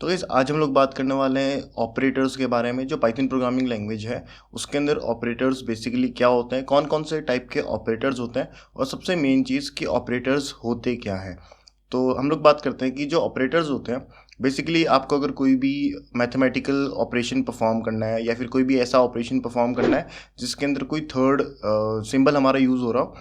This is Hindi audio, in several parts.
तो गाइस आज हम लोग बात करने वाले हैं ऑपरेटर्स के बारे में। जो पाइथन प्रोग्रामिंग लैंग्वेज है उसके अंदर ऑपरेटर्स बेसिकली क्या होते हैं, कौन कौन से टाइप के ऑपरेटर्स होते हैं और सबसे मेन चीज़ कि ऑपरेटर्स होते क्या हैं। तो हम लोग बात करते हैं कि जो ऑपरेटर्स होते हैं बेसिकली आपको अगर कोई भी मैथमेटिकल ऑपरेशन परफॉर्म करना है या फिर कोई भी ऐसा ऑपरेशन परफॉर्म करना है जिसके अंदर कोई थर्ड सिंबल हमारा यूज़ हो रहा हो,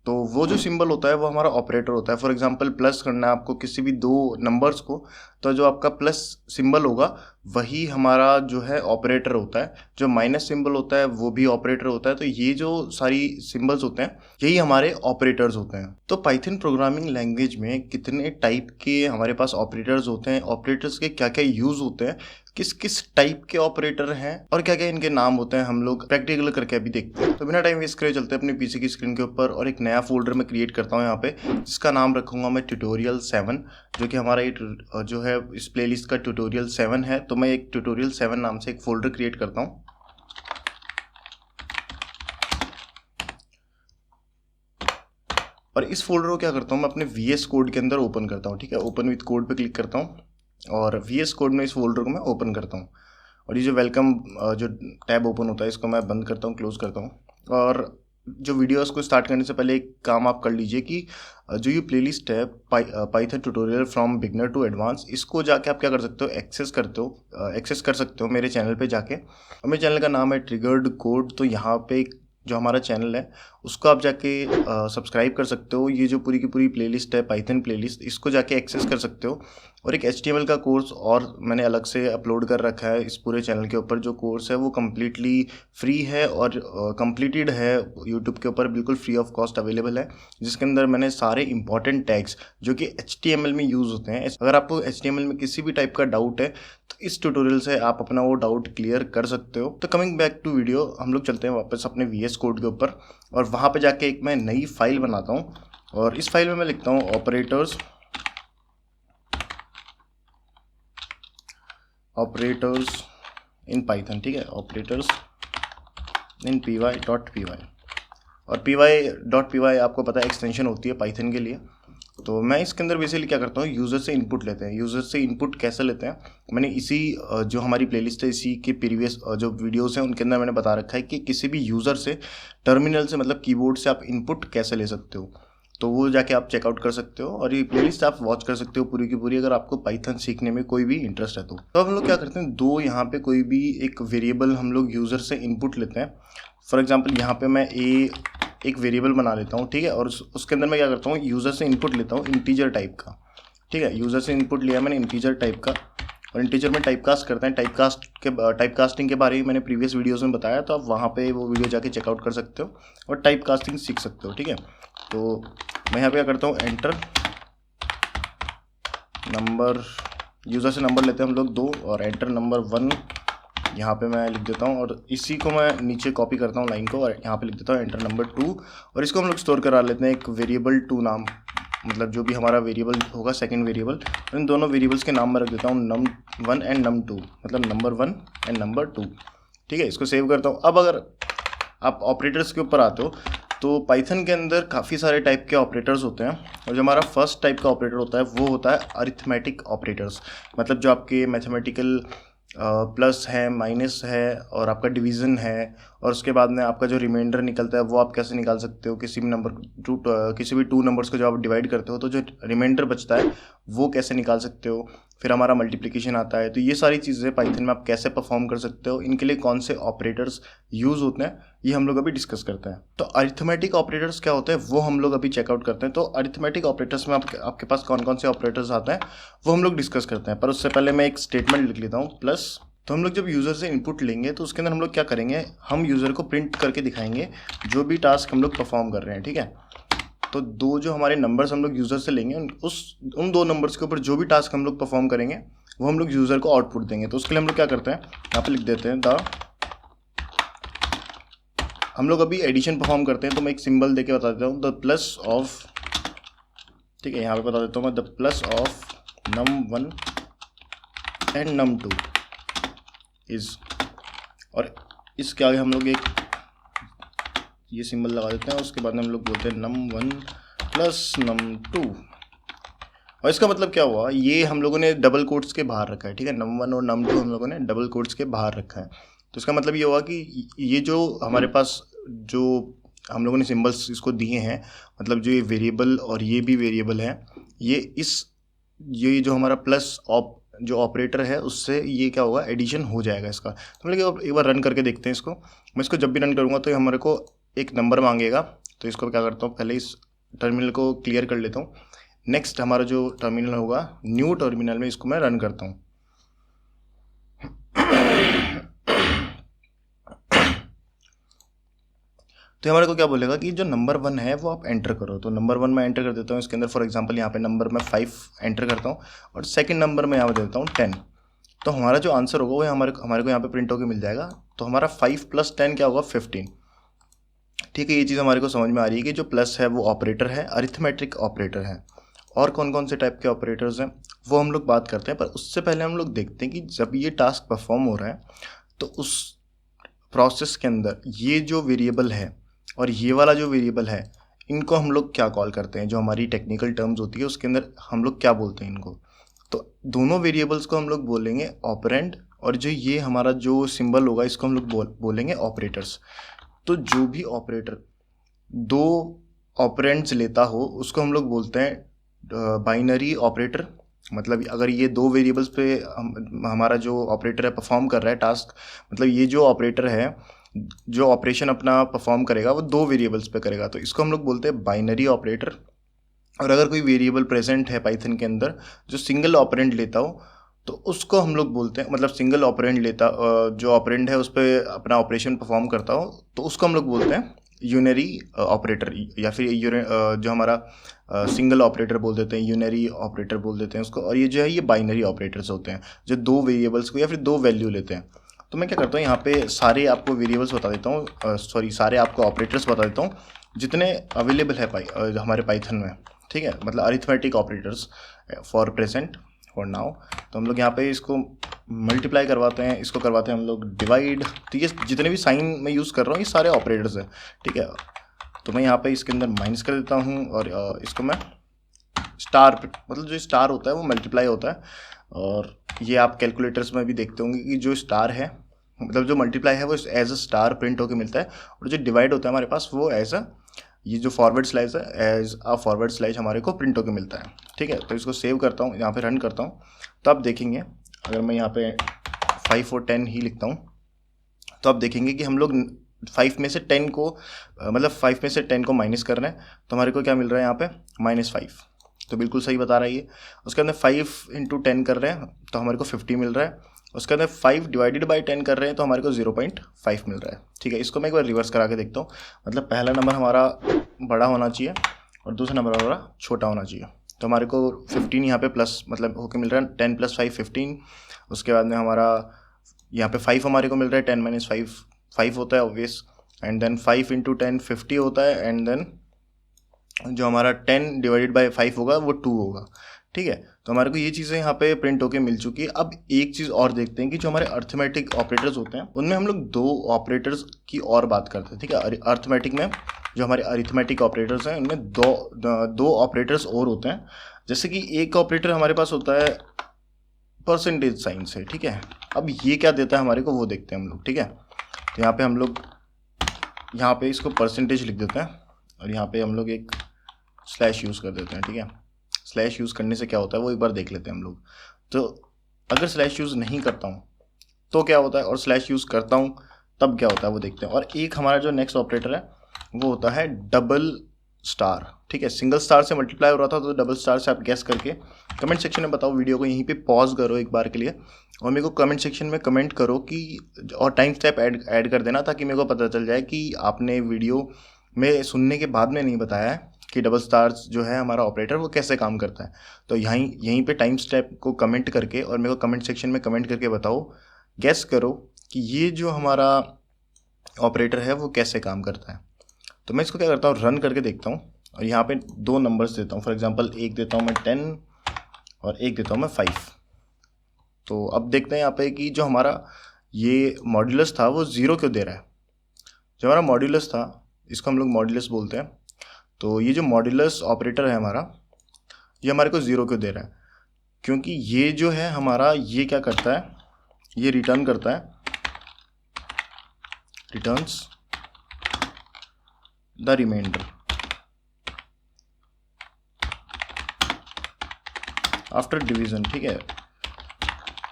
तो वो जो सिंबल होता है वो हमारा ऑपरेटर होता है। फॉर एग्जांपल प्लस करना है आपको किसी भी दो नंबर्स को, तो जो आपका प्लस सिंबल होगा वही हमारा जो है ऑपरेटर होता है। जो माइनस सिंबल होता है वो भी ऑपरेटर होता है। तो ये जो सारी सिंबल्स होते हैं यही हमारे ऑपरेटर्स होते हैं। तो पाइथन प्रोग्रामिंग लैंग्वेज में कितने टाइप के हमारे पास ऑपरेटर्स होते हैं, ऑपरेटर्स के क्या क्या यूज़ होते हैं, किस किस टाइप के ऑपरेटर हैं और क्या क्या इनके नाम होते हैं, हम लोग प्रैक्टिकल करके अभी देखते हैं। तो बिना टाइम वेस्ट करे चलते हैं अपने पीसी की स्क्रीन के ऊपर और एक नया फोल्डर में क्रिएट करता हूँ यहाँ पे, जिसका नाम रखूंगा मैं ट्यूटोरियल 7, जो कि हमारा ये जो है इस प्लेलिस्ट का ट्यूटोरियल 7 है। तो मैं एक ट्यूटोरियल 7 नाम से एक फोल्डर क्रिएट करता हूँ और इस फोल्डर को क्या करता हूँ मैं अपने VS कोड के अंदर ओपन करता हूँ। ठीक है, ओपन विथ कोड पे क्लिक करता हूँ और VS कोड में इस फोल्डर को मैं ओपन करता हूँ और ये जो वेलकम जो टैब ओपन होता है इसको मैं बंद करता हूँ, क्लोज करता हूँ। और जो वीडियोस को स्टार्ट करने से पहले एक काम आप कर लीजिए कि जो ये प्लेलिस्ट है Python tutorial from beginner to advance, इसको जाके आप क्या कर सकते हो, एक्सेस कर सकते हो मेरे चैनल पे जाके। और मेरे चैनल का नाम है ट्रिगर्ड कोड। तो यहाँ पे जो हमारा चैनल है उसको आप जाके सब्सक्राइब कर सकते हो। ये जो पूरी की पूरी प्लेलिस्ट है पाइथन प्लेलिस्ट, इसको जाके एक्सेस कर सकते हो। और एक HTML का कोर्स और मैंने अलग से अपलोड कर रखा है इस पूरे चैनल के ऊपर। जो कोर्स है वो कम्प्लीटली फ्री है और कंप्लीटेड है, यूट्यूब के ऊपर बिल्कुल फ्री ऑफ कॉस्ट अवेलेबल है, जिसके अंदर मैंने सारे इंपॉर्टेंट टैग्स जो कि HTML में यूज़ होते हैं। अगर आपको HTML में किसी भी टाइप का डाउट है तो इस ट्यूटोरियल से आप अपना वो डाउट क्लियर कर सकते हो। तो कमिंग बैक टू वीडियो, हम लोग चलते हैं वापस अपने VS कोड के ऊपर और वहाँ पे जाके एक मैं नई फाइल बनाता हूँ और इस फाइल में मैं लिखता हूँ ऑपरेटर्स इन पाइथन। ठीक है, ऑपरेटर्स इन py.py। और py.py आपको पता है एक्सटेंशन होती है पाइथन के लिए। तो मैं इसके अंदर बेसिकली क्या करता हूँ, यूज़र से इनपुट लेते हैं। यूज़र से इनपुट कैसे लेते हैं, मैंने इसी जो हमारी प्लेलिस्ट है इसी के प्रीवियस जो वीडियोस हैं उनके अंदर मैंने बता रखा है कि किसी भी यूज़र से टर्मिनल से मतलब कीबोर्ड से आप इनपुट कैसे ले सकते हो। तो वो जाके आप चेकआउट कर सकते हो और ये प्लेलिस्ट आप वॉच कर सकते हो पूरी की पूरी, अगर आपको पाइथन सीखने में कोई भी इंटरेस्ट है तो हम लोग क्या करते हैं, दो यहाँ पे कोई भी एक वेरिएबल हम लोग यूज़र से इनपुट लेते हैं। फॉर एग्जाम्पल यहाँ पे मैं एक वेरिएबल बना लेता हूँ। ठीक है, और उसके अंदर मैं क्या करता हूँ, यूज़र से इनपुट लेता हूँ इंटीजर टाइप का। ठीक है, यूज़र से इनपुट लिया मैंने इंटीजर टाइप का और इंटीजर में टाइपकास्ट करते हैं। टाइपकास्टिंग के बारे में मैंने प्रीवियस वीडियोस में बताया, तो आप वहाँ पे वो वीडियो जाके चेकआउट कर सकते हो और टाइपकास्टिंग सीख सकते हो। ठीक है, तो मैं यहाँ पे क्या करता हूँ, एंटर नंबर, यूज़र से नंबर लेते हैं हम लोग 2 और एंटर नंबर 1 यहाँ पे मैं लिख देता हूँ और इसी को मैं नीचे कॉपी करता हूँ लाइन को और यहाँ पे लिख देता हूँ एंटर नंबर 2 और इसको हम लोग स्टोर करा लेते हैं एक वेरिएबल 2 नाम, मतलब जो भी हमारा वेरिएबल होगा सेकंड वेरिएबल। इन दोनों वेरिएबल्स के नाम मैं रख देता हूँ num1 एंड num2, मतलब नंबर 1 एंड नंबर 2। ठीक है, इसको सेव करता हूँ। अब अगर आप ऑपरेटर्स के ऊपर आते हो तो पाइथन के अंदर काफ़ी सारे टाइप के ऑपरेटर्स होते हैं और जो हमारा फर्स्ट टाइप का ऑपरेटर होता है वो होता है अरिथमेटिक ऑपरेटर्स। मतलब जो आपके मैथमेटिकल प्लस है, माइनस है और आपका डिवीज़न है और उसके बाद में आपका जो रिमाइंडर निकलता है वो आप कैसे निकाल सकते हो, किसी भी टू नंबर्स को जब आप डिवाइड करते हो तो जो रिमाइंडर बचता है वो कैसे निकाल सकते हो। फिर हमारा मल्टीप्लिकेशन आता है। तो ये सारी चीज़ें पाइथन में आप कैसे परफॉर्म कर सकते हो, इनके लिए कौन से ऑपरेटर्स यूज़ होते हैं, ये हम लोग अभी डिस्कस करते हैं। तो अरिथमेटिक ऑपरेटर्स क्या होते हैं वो हम लोग अभी चेकआउट करते हैं। तो अरिथमेटिक ऑपरेटर्स में आपके पास कौन कौन से ऑपरेटर्स आते हैं वो हम लोग डिस्कस करते हैं। पर उससे पहले मैं एक स्टेटमेंट लिख लेता हूँ, प्लस। तो हम लोग जब यूज़र से इनपुट लेंगे तो उसके अंदर हम लोग क्या करेंगे, हम यूज़र को प्रिंट करके दिखाएंगे जो भी टास्क हम लोग परफॉर्म कर रहे हैं। ठीक है, तो दो जो हमारे नंबर्स हम लोग यूज़र से लेंगे उन दो नंबर्स के ऊपर जो भी टास्क हम लोग परफॉर्म करेंगे वो हम लोग यूज़र को आउटपुट देंगे। तो उसके लिए हम लोग क्या करते हैं, यहाँ पे लिख देते हैं हम लोग अभी एडिशन परफॉर्म करते हैं तो मैं एक सिंबल देके बता देता हूँ, द प्लस ऑफ। ठीक है, यहाँ पे बता देता हूँ मैं, the plus of num1 and num2 is, और इसके आगे हम लोग एक ये सिंबल लगा देते हैं। उसके बाद हम लोग बोलते हैं num1 प्लस num2 और इसका मतलब क्या हुआ, ये हम लोगों ने डबल कोट्स के बाहर रखा है, ठीक है, num1 और num2 हम लोगों ने डबल कोट्स के बाहर रखा है। तो इसका मतलब ये हुआ कि ये जो हमारे पास जो हम लोगों ने सिंबल्स इसको दिए हैं, मतलब जो ये वेरिएबल और ये भी वेरिएबल है, ये जो हमारा प्लस जो ऑपरेटर है उससे ये क्या होगा, एडिशन हो जाएगा इसका। तो मतलब एक बार रन करके देखते हैं इसको। मैं इसको जब भी रन करूँगा तो ये हमारे को एक नंबर मांगेगा। तो इसको क्या करता हूँ, पहले इस टर्मिनल को क्लियर कर लेता हूँ। नेक्स्ट हमारा जो टर्मिनल होगा, न्यू टर्मिनल में इसको मैं रन करता हूँ। तो हमारे को क्या बोलेगा कि जो नंबर 1 है वो आप एंटर करो। तो नंबर 1 मैं एंटर कर देता हूँ इसके अंदर। फॉर एग्जांपल यहाँ पे नंबर मैं 5 एंटर करता हूँ और सेकंड नंबर मैं यहाँ पे देता हूँ 10। तो हमारा जो आंसर होगा वो हमारे को यहाँ पे प्रिंट होकर मिल जाएगा। तो हमारा 5 + 10 क्या होगा, 15। ठीक है, ये चीज़ हमारे को समझ में आ रही है कि जो प्लस है वो ऑपरेटर है, अरिथमेटिक ऑपरेटर है। और कौन कौन से टाइप के ऑपरेटर्स हैं वो हम लोग बात करते हैं, पर उससे पहले हम लोग देखते हैं कि जब ये टास्क परफॉर्म हो रहा है तो उस प्रोसेस के अंदर ये जो वेरिएबल है और ये वाला जो वेरिएबल है, इनको हम लोग क्या कॉल करते हैं, जो हमारी टेक्निकल टर्म्स होती है उसके अंदर हम लोग क्या बोलते हैं इनको। तो दोनों वेरिएबल्स को हम लोग बोलेंगे ऑपरेंड, और जो ये हमारा जो सिंबल होगा इसको हम लोग बोलेंगे ऑपरेटर्स। तो जो भी ऑपरेटर दो ऑपरेंड्स लेता हो उसको हम लोग बोलते हैं बाइनरी ऑपरेटर। मतलब अगर ये दो वेरिएबल्स पे हमारा जो ऑपरेटर है परफॉर्म कर रहा है टास्क, मतलब ये जो ऑपरेटर है जो ऑपरेशन अपना परफॉर्म करेगा वो दो वेरिएबल्स पे करेगा, तो इसको हम लोग बोलते हैं बाइनरी ऑपरेटर। और अगर कोई वेरिएबल प्रेजेंट है पाइथन के अंदर जो सिंगल ऑपरेंड लेता हो तो उसको हम लोग बोलते हैं, मतलब सिंगल ऑपरेंड लेता जो ऑपरेंड है उस पर अपना ऑपरेशन परफॉर्म करता हो तो उसको हम लोग बोलते हैं यूनरी ऑपरेटर, या फिर जो हमारा सिंगल ऑपरेटर बोल देते हैं, यूनरी ऑपरेटर बोल देते हैं उसको। और ये जो है ये बाइनरी ऑपरेटर्स होते हैं जो दो वेरिएबल्स को या फिर दो वैल्यू लेते हैं। तो मैं क्या करता हूँ यहाँ पे सारे आपको वेरिएबल्स बता देता हूँ, सारे आपको ऑपरेटर्स बता देता हूँ जितने अवेलेबल है हमारे पाइथन में। ठीक है, मतलब arithmetic operators for present, for now. तो हम लोग यहाँ पे इसको मल्टीप्लाई करवाते हैं, इसको करवाते हैं हम लोग डिवाइड। तो ये जितने भी साइन मैं यूज़ कर रहा हूँ ये सारे ऑपरेटर्स हैं। ठीक है, तो मैं यहाँ पे इसके अंदर माइनस कर देता हूँ और इसको मैं स्टार, मतलब जो स्टार होता है वो मल्टीप्लाई होता है। और ये आप कैलकुलेटर्स में भी देखते होंगे कि जो स्टार है, मतलब जो मल्टीप्लाई है वो एज अ स्टार प्रिंट होकर मिलता है, और जो डिवाइड होता है हमारे पास वो एज अ, ये जो फॉरवर्ड स्लैश है एज अ फॉरवर्ड स्लैश हमारे को प्रिंट होकर मिलता है। ठीक है, तो इसको सेव करता हूँ, यहाँ पे रन करता हूँ। तो आप देखेंगे अगर मैं यहाँ पे 5 और 10 ही लिखता हूँ तो आप देखेंगे कि हम लोग 5 में से 10 को मतलब 5 में से 10 को माइनस कर रहे हैं तो हमारे को क्या मिल रहा है यहाँ पे -5। तो बिल्कुल सही बता रहा है ये। उसके अंदर 5 × 10 कर रहे हैं तो हमारे को 50 मिल रहा है। उसके अंदर 5 / 10 कर रहे हैं तो हमारे को 0.5 मिल रहा है। ठीक है, इसको मैं एक बार रिवर्स करा के देखता हूँ। मतलब पहला नंबर हमारा बड़ा होना चाहिए और दूसरा नंबर हमारा छोटा होना चाहिए। तो हमारे को 15 यहाँ पे प्लस मतलब होके मिल रहा है, 10 + 5 15। उसके बाद में हमारा यहाँ पे 5 हमारे को मिल रहा है, 10 - 5 5 होता है ऑब्वियस। एंड देन 5 × 10 50 होता है। एंड देन जो हमारा 10 / 5 होगा वो 2 होगा। ठीक है, तो हमारे को ये चीज़ें यहाँ पे प्रिंट होके मिल चुकी है। अब एक चीज़ और देखते हैं कि जो हमारे अर्थमेटिक ऑपरेटर्स होते हैं उनमें हम लोग दो ऑपरेटर्स की और बात करते हैं। ठीक है, अर्थमेटिक में जो हमारे अरिथमेटिक ऑपरेटर्स हैं उनमें दो ऑपरेटर्स और होते हैं। जैसे कि एक ऑपरेटर हमारे पास होता है परसेंटेज साइन से। ठीक है, अब ये क्या देता है हमारे को वो देखते हैं हम लोग। ठीक है, तो यहाँ पे हम लोग यहाँ पे इसको परसेंटेज लिख देते हैं और यहाँ पे हम लोग एक स्लैश यूज़ कर देते हैं। ठीक है, स्लैश यूज़ करने से क्या होता है वो एक बार देख लेते हैं हम लोग। तो अगर स्लैश यूज़ नहीं करता हूँ तो क्या होता है, और स्लैश यूज़ करता हूँ तब क्या होता है वो देखते हैं। और एक हमारा जो नेक्स्ट ऑपरेटर है वो होता है डबल स्टार। ठीक है, सिंगल स्टार से मल्टीप्लाई हो रहा था तो डबल स्टार से आप गैस करके कमेंट सेक्शन में बताओ। वीडियो को यहीं पे पॉज करो एक बार के लिए और मेरे को कमेंट सेक्शन में कमेंट करो कि, और टाइम स्टैम्प ऐड कर देना ताकि मेरे को पता चल जाए कि आपने वीडियो में सुनने के बाद में नहीं बताया है कि डबल स्टार्स जो है हमारा ऑपरेटर वो कैसे काम करता है। तो यहीं पे टाइम स्टैम्प को कमेंट करके और मेरे को कमेंट सेक्शन में कमेंट करके बताओ, गैस करो कि ये जो हमारा ऑपरेटर है वो कैसे काम करता है। तो मैं इसको क्या करता हूँ, रन करके देखता हूँ और यहाँ पे दो नंबर्स देता हूँ। फॉर एग्जांपल एक देता हूँ मैं 10 और एक देता हूँ मैं 5। तो अब देखते हैं यहाँ पे कि जो हमारा ये मॉड्यूलस था वो 0 क्यों दे रहा है। जो हमारा मॉड्यूलस था इसको हम लोग मॉड्यूलस बोलते हैं। तो ये जो मॉड्यूलस ऑपरेटर है हमारा, ये हमारे को 0 क्यों दे रहा है? क्योंकि ये जो है हमारा, ये क्या करता है, ये रिटर्न करता है, returns the remainder after division, ठीक है।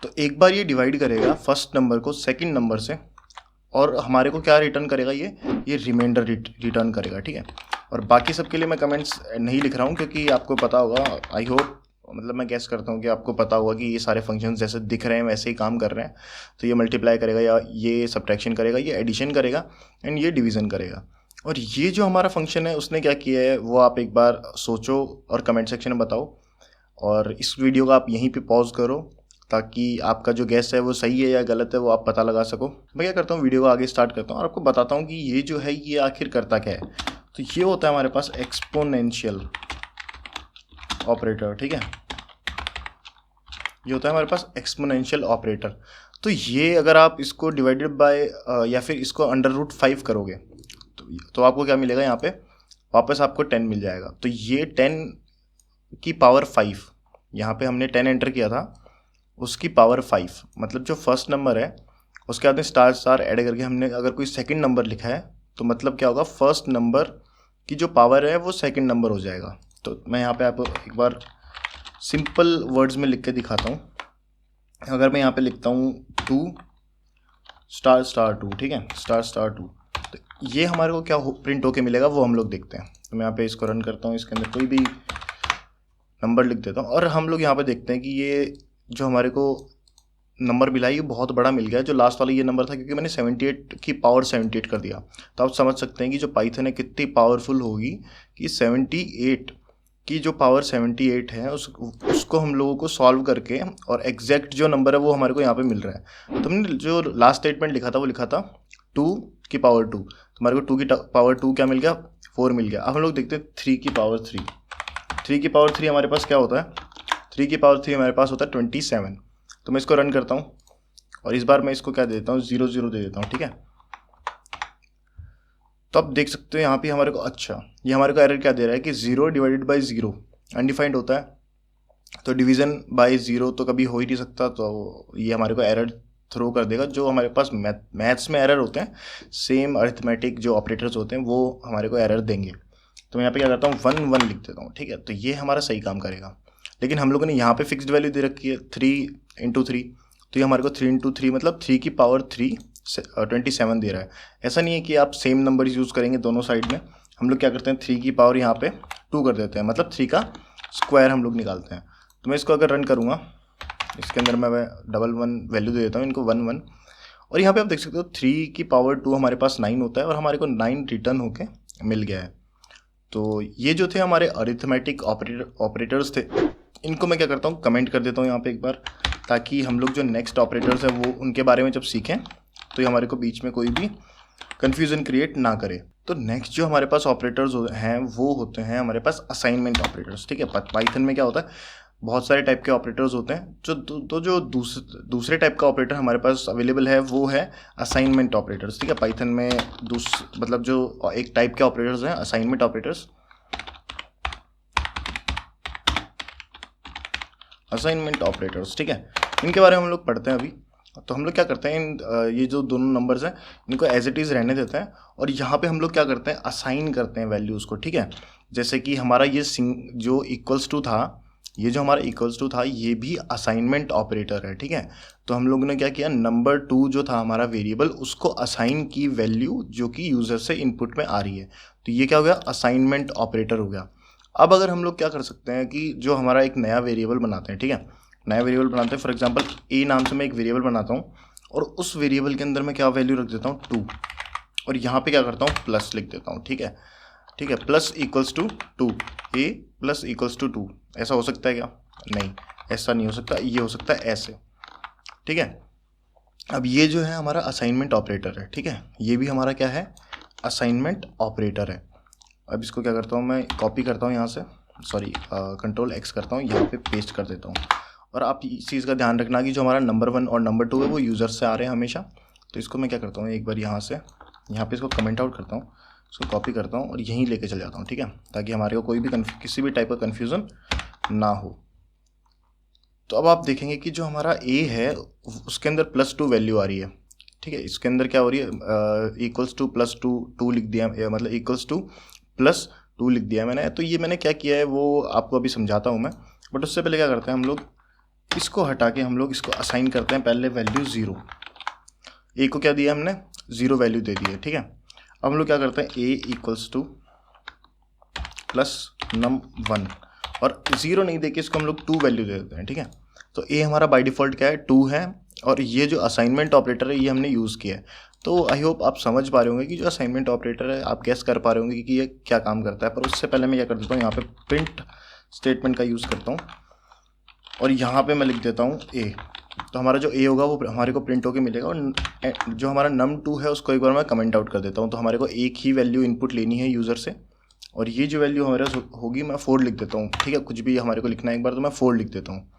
तो एक बार ये डिवाइड करेगा फर्स्ट नंबर को सेकंड नंबर से, और हमारे को क्या रिटर्न करेगा, ये रिमाइंडर रिटर्न करेगा, ठीक है। और बाकी सब के लिए मैं कमेंट्स नहीं लिख रहा हूँ क्योंकि आपको पता होगा, आई होप, मतलब मैं गेस करता हूँ कि आपको पता होगा कि ये सारे फंक्शंस जैसे दिख रहे हैं वैसे ही काम कर रहे हैं। तो ये मल्टीप्लाई करेगा, या ये सब्ट्रैक्शन करेगा, ये एडिशन करेगा, एंड ये डिवीज़न करेगा। और ये जो हमारा फंक्शन है उसने क्या किया है वो आप एक बार सोचो और कमेंट सेक्शन में बताओ। और इस वीडियो को आप यहीं पे पॉज करो ताकि आपका जो गेस है वो सही है या गलत है वो आप पता लगा सको। मैं क्या करता हूँ, वीडियो को आगे स्टार्ट करता हूँ और आपको बताता हूँ कि ये जो है ये आखिर करता क्या है। तो ये होता है हमारे पास एक्सपोनेंशियल ऑपरेटर, ठीक है। ये होता है हमारे पास एक्सपोनेंशियल ऑपरेटर। तो ये अगर आप इसको डिवाइडेड बाय या फिर इसको √5 करोगे तो आपको क्या मिलेगा, यहाँ पे वापस आपको 10 मिल जाएगा। तो ये 10 की पावर 5, यहाँ पे हमने 10 एंटर किया था, उसकी पावर 5, मतलब जो फर्स्ट नंबर है उसके बाद में स्टार स्टार ऐड करके हमने अगर कोई सेकंड नंबर लिखा है तो मतलब क्या होगा, फर्स्ट नंबर की जो पावर है वो सेकंड नंबर हो जाएगा। तो मैं यहाँ पे आपको एक बार सिंपल वर्ड्स में लिख के दिखाता हूँ। अगर मैं यहाँ पे लिखता हूँ 2 स्टार स्टार 2, ठीक है, स्टार स्टार 2, तो ये हमारे को क्या प्रिंट होके मिलेगा वो हम लोग देखते हैं। तो मैं यहाँ पे इसको रन करता हूँ, इसके अंदर कोई भी नंबर लिख देता हूँ और हम लोग यहाँ पे देखते हैं कि ये जो हमारे को नंबर मिला ये बहुत बड़ा मिल गया। जो लास्ट वाला ये नंबर था क्योंकि मैंने 78 की पावर 78 कर दिया। तो आप समझ सकते हैं कि जो पाइथन है कितनी पावरफुल होगी कि 78 की जो पावर 78 है उसको हम लोगों को सॉल्व करके और एग्जैक्ट जो नंबर है वो हमारे को यहाँ पे मिल रहा है। तो हमने जो लास्ट स्टेटमेंट लिखा था वो लिखा था 2 की पावर 2, तो हमारे को 2 की पावर 2 क्या मिल गया, 4 मिल गया। अब हम लोग देखते हैं 3 की पावर 3। 3 की पावर 3 हमारे पास क्या होता है, 3 की पावर 3 हमारे पास होता है 27। तो मैं इसको रन करता हूँ और इस बार मैं इसको क्या दे देता हूँ, 0 0 दे देता हूँ, ठीक है। तो आप देख सकते हो यहाँ पे हमारे को, अच्छा ये हमारे को एरर क्या दे रहा है कि 0 डिवाइडेड बाई 0 अनडिफाइंड होता है। तो डिवीज़न बाय 0 तो कभी हो ही नहीं सकता, तो ये हमारे को एरर थ्रो कर देगा। जो हमारे पास मैथ्स में एरर होते हैं, सेम अरिथमेटिक जो ऑपरेटर्स होते हैं वो हमारे को एरर देंगे। तो मैं यहाँ पे क्या करता हूँ 1 1 लिख देता हूँ, ठीक है। तो ये हमारा सही काम करेगा। लेकिन हम लोगों ने यहाँ पे फिक्स्ड वैल्यू दे रखी है 3 × 3, तो ये हमारे को 3 × 3 मतलब 3 की पावर 3 27 दे रहा है। ऐसा नहीं है कि आप सेम नंबर यूज़ करेंगे दोनों साइड में। हम लोग क्या करते हैं 3 की पावर यहाँ पे 2 कर देते हैं, मतलब 3 का स्क्वायर हम लोग निकालते हैं। तो मैं इसको अगर रन करूँगा, इसके अंदर मैं 1 वैल्यू दे देता हूँ इनको 1 1, और यहाँ पे आप देख सकते हो 3 की पावर 2 हमारे पास 9 होता है और हमारे को 9 रिटर्न होके मिल गया है। तो ये जो थे हमारे अरिथमेटिक ऑपरेटर्स थे, इनको मैं क्या करता हूँ कमेंट कर देता हूँ यहाँ पे एक बार, ताकि हम लोग जो नेक्स्ट ऑपरेटर्स हैं वो उनके बारे में जब सीखें तो ये हमारे को बीच में कोई भी कन्फ्यूज़न क्रिएट ना करे। तो नेक्स्ट जो हमारे पास ऑपरेटर्स हैं वो होते हैं हमारे पास असाइनमेंट ऑपरेटर्स, ठीक है। पाइथन में क्या होता है, बहुत सारे टाइप के ऑपरेटर्स होते हैं। जो दूसरे टाइप का ऑपरेटर हमारे पास अवेलेबल है वो है असाइनमेंट ऑपरेटर्स, ठीक है। पाइथन में मतलब जो एक टाइप के ऑपरेटर्स हैं असाइनमेंट ऑपरेटर्स, असाइनमेंट ऑपरेटर्स, ठीक है। इनके बारे में हम लोग पढ़ते हैं अभी। तो हम लोग क्या करते हैं, ये जो दोनों नंबर्स हैं इनको एज इट इज़ रहने देते हैं और यहाँ पे हम लोग क्या करते हैं, असाइन करते हैं वैल्यूज़ को, ठीक है। जैसे कि हमारा ये जो इक्वल्स टू था, ये जो हमारा इक्वल्स टू था ये भी असाइनमेंट ऑपरेटर है, ठीक है। तो हम लोगों ने क्या किया, नंबर 2 जो था हमारा वेरिएबल उसको असाइन की वैल्यू जो कि यूज़र से इनपुट में आ रही है। तो ये क्या हो गया, असाइनमेंट ऑपरेटर हो गया। अब अगर हम लोग क्या कर सकते हैं कि जो हमारा एक नया वेरिएबल बनाते हैं, ठीक है, नया वेरिएबल बनाते हैं। फॉर एग्जांपल ए नाम से मैं एक वेरिएबल बनाता हूँ और उस वेरिएबल के अंदर मैं क्या वैल्यू रख देता हूँ 2, और यहाँ पे क्या करता हूँ प्लस लिख देता हूँ, ठीक है, ठीक है। Plus equals to 2, a plus equals to 2, ऐसा हो सकता है क्या, नहीं ऐसा नहीं हो सकता, ये हो सकता है ऐसे, ठीक है। अब ये जो है हमारा असाइनमेंट ऑपरेटर है, ठीक है, ये भी हमारा क्या है, असाइनमेंट ऑपरेटर है। अब इसको क्या करता हूँ मैं, कॉपी करता हूँ यहाँ से, सॉरी कंट्रोल X करता हूँ, यहाँ पे पेस्ट कर देता हूँ। और आप इस चीज़ का ध्यान रखना कि जो हमारा नंबर 1 और नंबर 2 है वो यूज़र से आ रहे हैं हमेशा। तो इसको मैं क्या करता हूँ, एक बार यहाँ से यहाँ पे इसको कमेंट आउट करता हूँ, इसको कॉपी करता हूँ और यहीं लेके चले जाता हूँ, ठीक है, ताकि हमारे को कोई भी किसी भी टाइप का कन्फ्यूज़न ना हो। तो अब आप देखेंगे कि जो हमारा ए है उसके अंदर +2 वैल्यू आ रही है, ठीक है। इसके अंदर क्या हो रही है, इक्वल्स टू +2 लिख दिया, मतलब इक्वल्स टू +2 लिख दिया मैंने। तो ये मैंने क्या किया है वो आपको अभी समझाता हूँ मैं, बट उससे पहले क्या करते हैं हम लोग, इसको हटा के हम लोग इसको असाइन करते हैं पहले वैल्यू 0। ए को क्या दिया हमने, 0 वैल्यू दे दी है, ठीक है। अब हम लोग क्या करते हैं, ए इक्वल्स टू +num1 और 0 नहीं देके इसको हम लोग 2 वैल्यू दे देते हैं, ठीक है। तो ए हमारा बाय डिफ़ॉल्ट क्या है, 2 है, और ये जो असाइनमेंट ऑपरेटर है ये हमने यूज़ किया है। तो आई होप आप समझ पा रहे होंगे कि जो असाइनमेंट ऑपरेटर है आप गेस कर पा रहे होंगे कि ये क्या काम करता है। पर उससे पहले मैं क्या कर देता हूँ, यहाँ पे प्रिंट स्टेटमेंट का यूज़ करता हूँ और यहाँ पे मैं लिख देता हूँ ए। तो हमारा जो ए होगा वो हमारे को प्रिंट होके मिलेगा, और जो हमारा num2 है उसको एक बार मैं कमेंट आउट कर देता हूँ। तो हमारे को एक ही वैल्यू इनपुट लेनी है यूज़र से, और ये जो वैल्यू हमारे होगी मैं 4 लिख देता हूँ, ठीक है। कुछ भी हमारे को लिखना है एक बार तो मैं 4 लिख देता हूँ।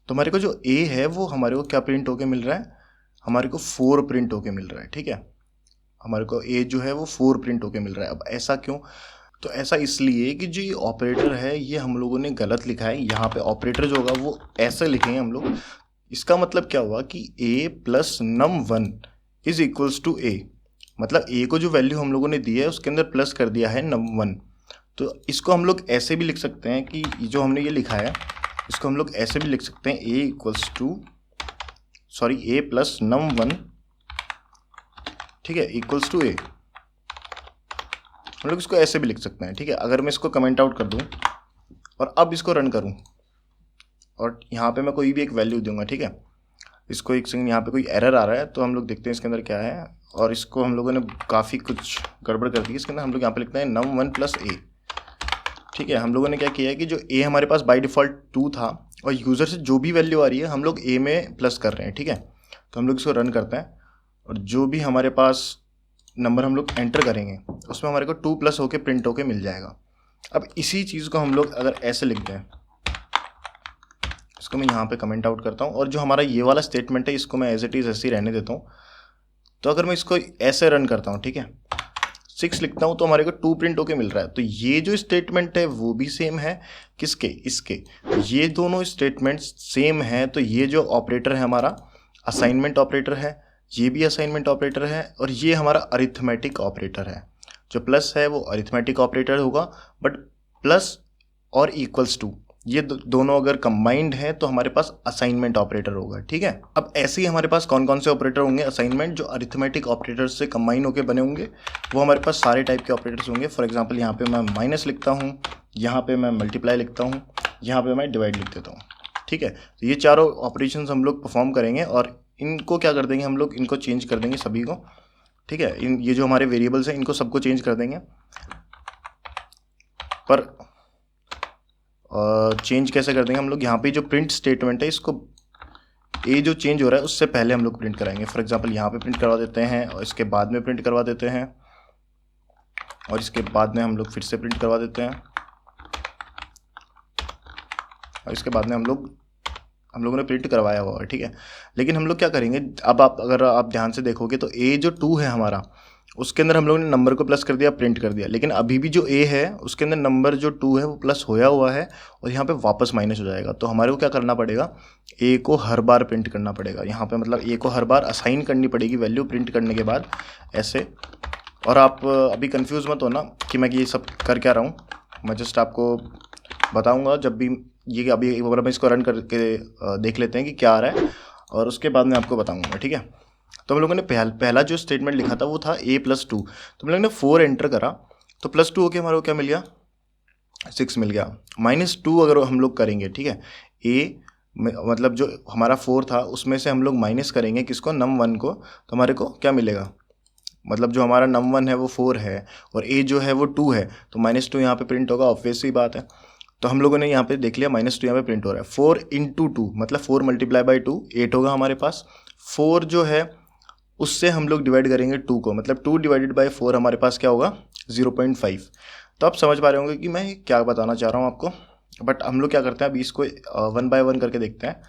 तो हमारे को जो ए है वो हमारे को क्या प्रिंट होके मिल रहा है, हमारे को 4 प्रिंट होके मिल रहा है, ठीक है। हमारे को ए जो है वो 4 प्रिंट होके मिल रहा है। अब ऐसा क्यों, तो ऐसा इसलिए कि जो ये ऑपरेटर है ये हम लोगों ने गलत लिखा है। यहाँ पे ऑपरेटर जो होगा वो ऐसे लिखेंगे हम लोग। इसका मतलब क्या हुआ कि a + num1 is equals to a, मतलब a को जो वैल्यू हम लोगों ने दी है उसके अंदर प्लस कर दिया है num1। तो इसको हम लोग ऐसे भी लिख सकते हैं कि जो हमने ये लिखा है इसको हम लोग ऐसे भी लिख सकते हैं, a + num1, ठीक है, इक्वल्स टू a। हम लोग इसको ऐसे भी लिख सकते हैं, ठीक है। अगर मैं इसको कमेंट आउट कर दूं और अब इसको रन करूं और यहाँ पे मैं कोई भी एक वैल्यू दूंगा, ठीक है। इसको एक सेकंड, यहाँ पे कोई एरर आ रहा है तो हम लोग देखते हैं इसके अंदर क्या है। और इसको हम लोगों ने काफ़ी कुछ गड़बड़ कर दी। इसके अंदर हम लोग यहाँ पे लिखते हैं num1 + a, ठीक है। हम लोगों ने क्या किया है कि जो a हमारे पास बाय डिफ़ॉल्ट 2 था और यूज़र से जो भी वैल्यू आ रही है हम लोग a में प्लस कर रहे हैं, ठीक है। तो हम लोग इसको रन करते हैं और जो भी हमारे पास नंबर हम लोग एंटर करेंगे उसमें हमारे को 2+ होके प्रिंट होके मिल जाएगा। अब इसी चीज़ को हम लोग अगर ऐसे लिख दें, इसको मैं यहाँ पे कमेंट आउट करता हूँ और जो हमारा ये वाला स्टेटमेंट है इसको मैं एज इट इज़ ऐसे ही रहने देता हूँ। तो अगर मैं इसको ऐसे रन करता हूँ, ठीक है, 6 लिखता हूँ तो हमारे को 2 प्रिंट होके मिल रहा है। तो ये जो स्टेटमेंट है वो भी सेम है, किसके, इसके। ये दोनों स्टेटमेंट सेम है। तो ये जो ऑपरेटर है हमारा असाइनमेंट ऑपरेटर है, ये भी असाइनमेंट ऑपरेटर है, और ये हमारा अरिथमेटिक ऑपरेटर है। जो प्लस है वो अरिथमेटिक ऑपरेटर होगा, बट प्लस और इक्वल्स टू ये दोनों अगर कंबाइंड है तो हमारे पास असाइनमेंट ऑपरेटर होगा, ठीक है। अब ऐसे ही हमारे पास कौन कौन से ऑपरेटर होंगे असाइनमेंट, जो अरिथमेटिक ऑपरेटर से कंबाइन होकर बने होंगे, वो हमारे पास सारे टाइप के ऑपरेटर्स होंगे। फॉर एग्जांपल यहाँ पे मैं माइनस लिखता हूँ, यहाँ पे मैं मल्टीप्लाई लिखता हूँ, यहाँ पे मैं डिवाइड लिख देता हूँ, ठीक है। तो ये चारों ऑपरेशंस हम लोग परफॉर्म करेंगे और इनको क्या कर देंगे हम लोग, इनको चेंज कर देंगे सभी को, ठीक है। ये जो हमारे वेरिएबल्स हैं इनको सबको चेंज कर देंगे। पर चेंज कैसे कर देंगे हम लोग, यहाँ पे जो प्रिंट स्टेटमेंट है इसको ए जो चेंज हो रहा है उससे पहले हम लोग प्रिंट कराएंगे। फॉर एग्जांपल यहाँ पे प्रिंट करवा देते हैं और इसके बाद में प्रिंट करवा देते हैं और इसके बाद में हम लोग फिर से प्रिंट करवा देते हैं और इसके बाद में हम लोगों ने प्रिंट करवाया हुआ है, ठीक है। लेकिन हम लोग क्या करेंगे, अब अगर आप ध्यान से देखोगे तो ए जो 2 है हमारा, उसके अंदर हम लोगों ने नंबर को प्लस कर दिया, प्रिंट कर दिया। लेकिन अभी भी जो ए है उसके अंदर नंबर जो 2 है वो प्लस होया हुआ है और यहाँ पे वापस माइनस हो जाएगा। तो हमारे को क्या करना पड़ेगा, ए को हर बार प्रिंट करना पड़ेगा। यहाँ पे मतलब ए को हर बार असाइन करनी पड़ेगी वैल्यू प्रिंट करने के बाद, ऐसे। और आप अभी कन्फ्यूज़ मत होना कि मैं ये सब कर क्या रहा हूँ, मैं जस्ट आपको बताऊँगा जब भी ये। अभी एक बार मैं इसको रन करके देख लेते हैं कि क्या आ रहा है और उसके बाद मैं आपको बताऊँगा, ठीक है। तो हम लोगों ने पहला जो स्टेटमेंट लिखा था वो था a + 2। तो हम लोगों ने 4 एंटर करा तो +2 होके हमारे को क्या मिल गया, 6 मिल गया। -2 अगर हम लोग करेंगे, ठीक है, a मतलब जो हमारा 4 था उसमें से हम लोग माइनस करेंगे किसको, num1 को, तो हमारे को क्या मिलेगा, मतलब जो हमारा num1 है वो 4 है और a जो है वो 2 है, तो -2 यहाँ पे प्रिंट होगा, ऑब्वियस सी बात है। तो हम लोगों ने यहाँ पे देख लिया -2 यहाँ पे प्रिंट हो रहा है। 4 × 2 मतलब 4 × 2 8 होगा हमारे पास। 4 जो है उससे हम लोग डिवाइड करेंगे 2 को, मतलब 2 / 4 हमारे पास क्या होगा, 0.5। तो आप समझ पा रहे होंगे कि मैं क्या बताना चाह रहा हूँ आपको। बट हम लोग क्या करते हैं अभी इसको 1 बाय 1 करके देखते हैं।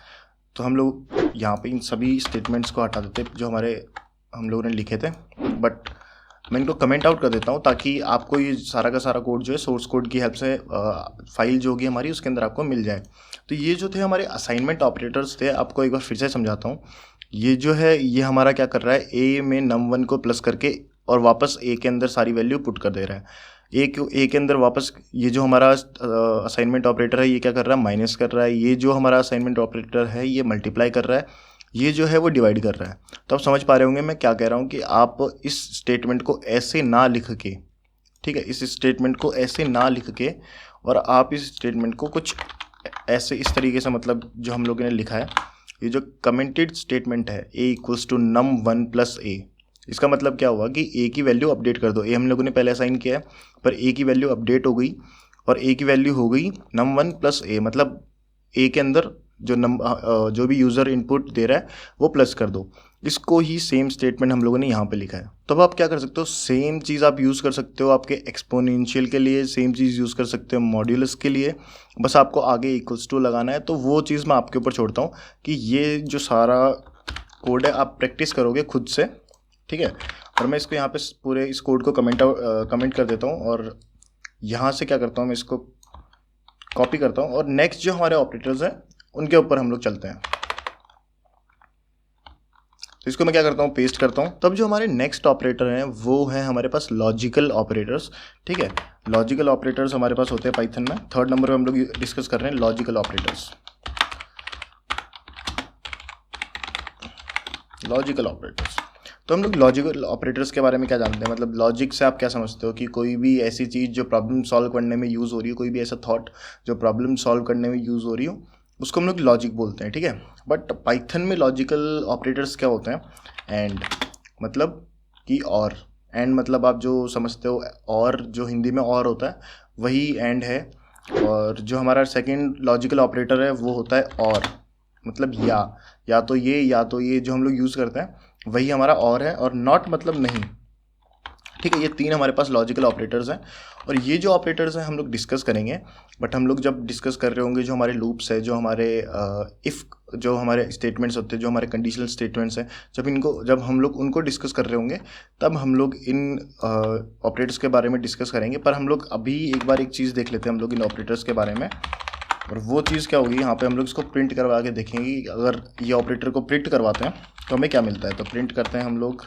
तो हम लोग यहाँ पे इन सभी स्टेटमेंट्स को हटा देते हैं जो हम लोगों ने लिखे थे। बट मैं इनको कमेंट आउट कर देता हूँ ताकि आपको ये सारा का सारा कोड जो है सोर्स कोड की हेल्प से फाइल जो होगी हमारी उसके अंदर आपको मिल जाए। तो ये जो थे हमारे असाइनमेंट ऑपरेटर्स थे, आपको एक बार फिर से समझाता हूँ। ये जो है ये हमारा क्या कर रहा है, ए में num1 को प्लस करके और वापस ए के अंदर सारी वैल्यू पुट कर दे रहा है। ए के अंदर वापस ये जो हमारा असाइनमेंट ऑपरेटर है ये क्या कर रहा है, माइनस कर रहा है। ये जो हमारा असाइनमेंट ऑपरेटर है ये मल्टीप्लाई कर रहा है। ये जो है वो डिवाइड कर रहा है। तो आप समझ पा रहे होंगे मैं क्या कह रहा हूँ कि आप इस स्टेटमेंट को ऐसे ना लिख के, ठीक है, इस स्टेटमेंट को ऐसे ना लिख के और आप इस स्टेटमेंट को कुछ ऐसे इस तरीके से, मतलब जो हम लोगों ने लिखा है, ये जो कमेंटेड स्टेटमेंट है a equals to num1 plus a, इसका मतलब क्या हुआ कि a की वैल्यू अपडेट कर दो। a हम लोगों ने पहले असाइन किया है, पर a की वैल्यू अपडेट हो गई और a की वैल्यू हो गई num1 प्लस a, मतलब a के अंदर जो भी यूज़र इनपुट दे रहा है वो प्लस कर दो। इसको ही सेम स्टेटमेंट हम लोगों ने यहाँ पे लिखा है। तो अब आप क्या कर सकते हो, सेम चीज़ आप यूज़ कर सकते हो आपके एक्सपोनेंशियल के लिए, सेम चीज़ यूज़ कर सकते हो मॉड्यूलस के लिए। बस आपको आगे इक्वल्स टू लगाना है। तो वो चीज़ मैं आपके ऊपर छोड़ता हूँ कि ये जो सारा कोड है आप प्रैक्टिस करोगे खुद से, ठीक है। और मैं इसको यहाँ पे पूरे इस कोड को कमेंट कर देता हूँ और यहाँ से क्या करता हूँ, मैं इसको कॉपी करता हूँ और नेक्स्ट जो हमारे ऑपरेटर्स हैं उनके ऊपर हम लोग चलते हैं। तो इसको मैं क्या करता हूँ, पेस्ट करता हूँ। तब जो हमारे नेक्स्ट ऑपरेटर हैं वो हैं हमारे पास लॉजिकल ऑपरेटर्स, ठीक है। लॉजिकल ऑपरेटर्स हमारे पास होते हैं पाइथन में। थर्ड नंबर पे हम लोग डिस्कस कर रहे हैं लॉजिकल ऑपरेटर्स। लॉजिकल ऑपरेटर्स, तो हम लोग लॉजिकल ऑपरेटर्स के बारे में क्या जानते हैं, मतलब लॉजिक से आप क्या समझते हो कि कोई भी ऐसी चीज़ जो प्रॉब्लम सॉल्व करने में यूज़ हो रही हो, कोई भी ऐसा थॉट जो प्रॉब्लम सॉल्व करने में यूज़ हो रही हो, उसको हम लोग लॉजिक बोलते हैं, ठीक है। बट पाइथन में लॉजिकल ऑपरेटर्स क्या होते हैं, एंड मतलब कि और, एंड मतलब आप जो समझते हो, और जो हिंदी में और होता है वही एंड है। और जो हमारा सेकंड लॉजिकल ऑपरेटर है वो होता है और, मतलब या तो ये जो हम लोग यूज़ करते हैं वही हमारा और है, और नॉट मतलब नहीं, ठीक है। ये तीन हमारे पास लॉजिकल ऑपरेटर्स हैं और ये जो ऑपरेटर्स हैं हम लोग डिस्कस करेंगे। बट हम लोग जब डिस्कस कर रहे होंगे जो हमारे लूप्स है, जो हमारे इफ़ जो हमारे स्टेटमेंट्स होते हैं, जो हमारे कंडीशनल स्टेटमेंट्स हैं, जब हम लोग उनको डिस्कस कर रहे होंगे तब हम लोग इन ऑपरेटर्स के बारे में डिस्कस करेंगे। पर हम लोग अभी एक बार एक चीज़ देख लेते हैं हम लोग इन ऑपरेटर्स के बारे में। और वो चीज़ क्या होगी, यहाँ पे हम लोग इसको प्रिंट करवा के देखेंगे कि अगर ये ऑपरेटर को प्रिंट करवाते हैं तो हमें क्या मिलता है। तो प्रिंट करते हैं हम लोग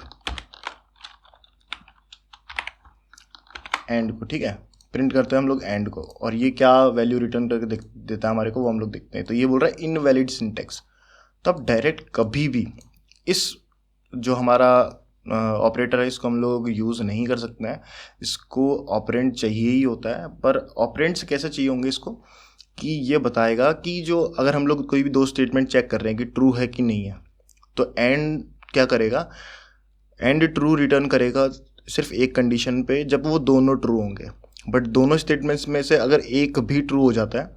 एंड को, ठीक है, प्रिंट करते हैं हम लोग एंड को, और ये क्या वैल्यू रिटर्न करके देता है हमारे को वो हम लोग देखते हैं। तो ये बोल रहा है इनवैलिड सिंटेक्स। तो अब डायरेक्ट कभी भी इस जो हमारा ऑपरेटर है इसको हम लोग यूज़ नहीं कर सकते हैं, इसको ऑपरेंड चाहिए ही होता है। पर ऑपरेंड्स कैसे चाहिए होंगे इसको, कि ये बताएगा कि जो अगर हम लोग कोई भी दो स्टेटमेंट चेक कर रहे हैं कि ट्रू है कि नहीं है, तो एंड क्या करेगा, एंड ट्रू रिटर्न करेगा सिर्फ एक कंडीशन पे, जब वो दोनों ट्रू होंगे। बट दोनों स्टेटमेंट्स में से अगर एक भी ट्रू हो जाता है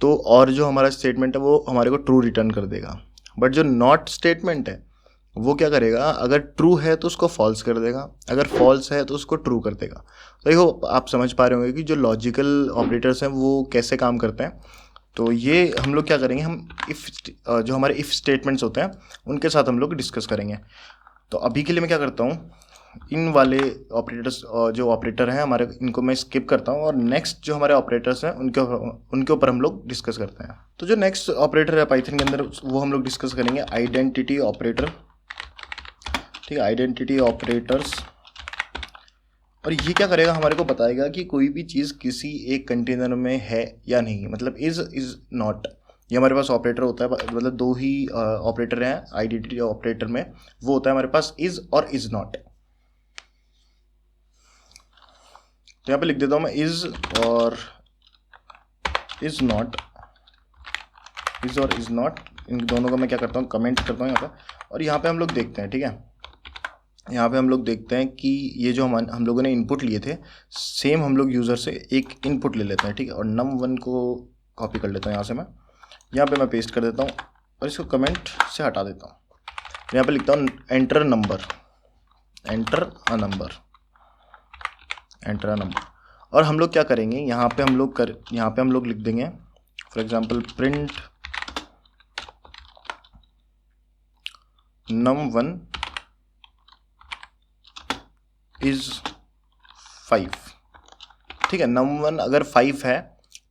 तो और जो हमारा स्टेटमेंट है वो हमारे को ट्रू रिटर्न कर देगा। बट जो नॉट स्टेटमेंट है वो क्या करेगा, अगर ट्रू है तो उसको फॉल्स कर देगा, अगर फॉल्स है तो उसको ट्रू कर देगा। तो देखो आप समझ पा रहे होंगे कि जो लॉजिकल ऑपरेटर्स हैं वो कैसे काम करते हैं। तो ये हम लोग क्या करेंगे, हम जो हमारे इफ़ स्टेटमेंट्स होते हैं उनके साथ हम लोग डिस्कस करेंगे। तो अभी के लिए मैं क्या करता हूँ, इन वाले ऑपरेटर्स जो ऑपरेटर हैं हमारे, इनको मैं स्किप करता हूँ और नेक्स्ट जो हमारे ऑपरेटर्स हैं उनके ऊपर हम लोग डिस्कस करते हैं। तो जो नेक्स्ट ऑपरेटर है पाइथन के अंदर वो हम लोग डिस्कस करेंगे आइडेंटिटी ऑपरेटर, ठीक है, आइडेंटिटी ऑपरेटर्स। और ये क्या करेगा, हमारे को बताएगा कि कोई भी चीज़ किसी एक कंटेनर में है या नहीं, मतलब इज़ नॉट। ये हमारे पास ऑपरेटर होता है, मतलब दो ही ऑपरेटर हैं आइडेंटिटी ऑपरेटर में, वो होता है हमारे पास इज़ और इज़ नॉट। तो यहाँ पे लिख देता हूँ मैं इज़ और इज़ नॉट, इज़ और इज़ नॉट, इन दोनों का मैं क्या करता हूँ, कमेंट करता हूँ यहाँ पे। और यहाँ पे हम लोग देखते हैं, ठीक है, यहाँ पे हम लोग देखते हैं कि ये जो हम लोगों ने इनपुट लिए थे सेम हम लोग यूज़र से एक इनपुट ले लेते हैं, ठीक है। और num1 को कॉपी कर लेता हूँ यहाँ पे मैं पेस्ट कर देता हूँ और इसको कमेंट से हटा देता हूँ। यहाँ पे लिखता हूँ enter number, enter a number, enter a number. और हम लोग क्या करेंगे, यहाँ पे हम लोग लिख देंगे for example print num1 is 5, ठीक है। num1 अगर 5 है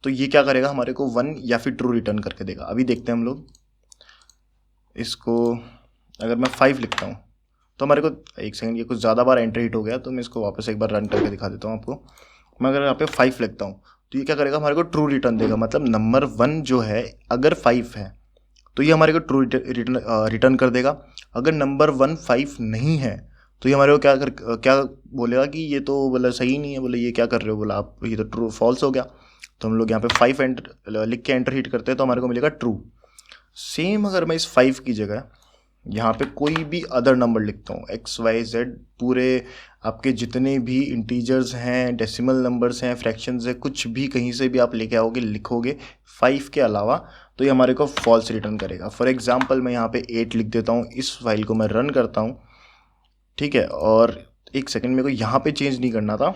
तो ये क्या करेगा, हमारे को 1 या फिर ट्रू रिटर्न करके देगा। अभी देखते हैं हम लोग इसको। अगर मैं 5 लिखता हूँ तो हमारे को, एक सेकंड, ये कुछ ज़्यादा बार एंटर हिट हो गया तो मैं इसको वापस एक बार रन करके दिखा देता हूँ आपको। मैं अगर यहाँ पे 5 लिखता हूँ तो ये क्या करेगा, हमारे को ट्रू रिटर्न देगा। मतलब नंबर 1 जो है अगर 5 है तो ये हमारे को ट्रू रिटर्न कर देगा। अगर नंबर 1 5 नहीं है तो ये हमारे को क्या बोलेगा कि ये तो बोला सही नहीं है, बोले ये क्या कर रहे हो, बोला आप ये तो ट्रू फॉल्स हो गया। तो हम लोग यहाँ पे 5 एंटर लिख के एंटर हिट करते हैं तो हमारे को मिलेगा ट्रू। सेम अगर मैं इस 5 की जगह यहाँ पे कोई भी अदर नंबर लिखता हूँ, XYZ, पूरे आपके जितने भी इंटीजर्स हैं, डेसिमल नंबर्स हैं, फ्रैक्शंस हैं, कुछ भी कहीं से भी आप लेके आओगे, लिखोगे 5 के अलावा, तो ये हमारे को फॉल्स रिटर्न करेगा। फॉर एग्जांपल मैं यहाँ पे 8 लिख देता हूँ, इस फाइल को मैं रन करता हूँ, ठीक है। और एक सेकेंड, मेरे को यहाँ पे चेंज नहीं करना था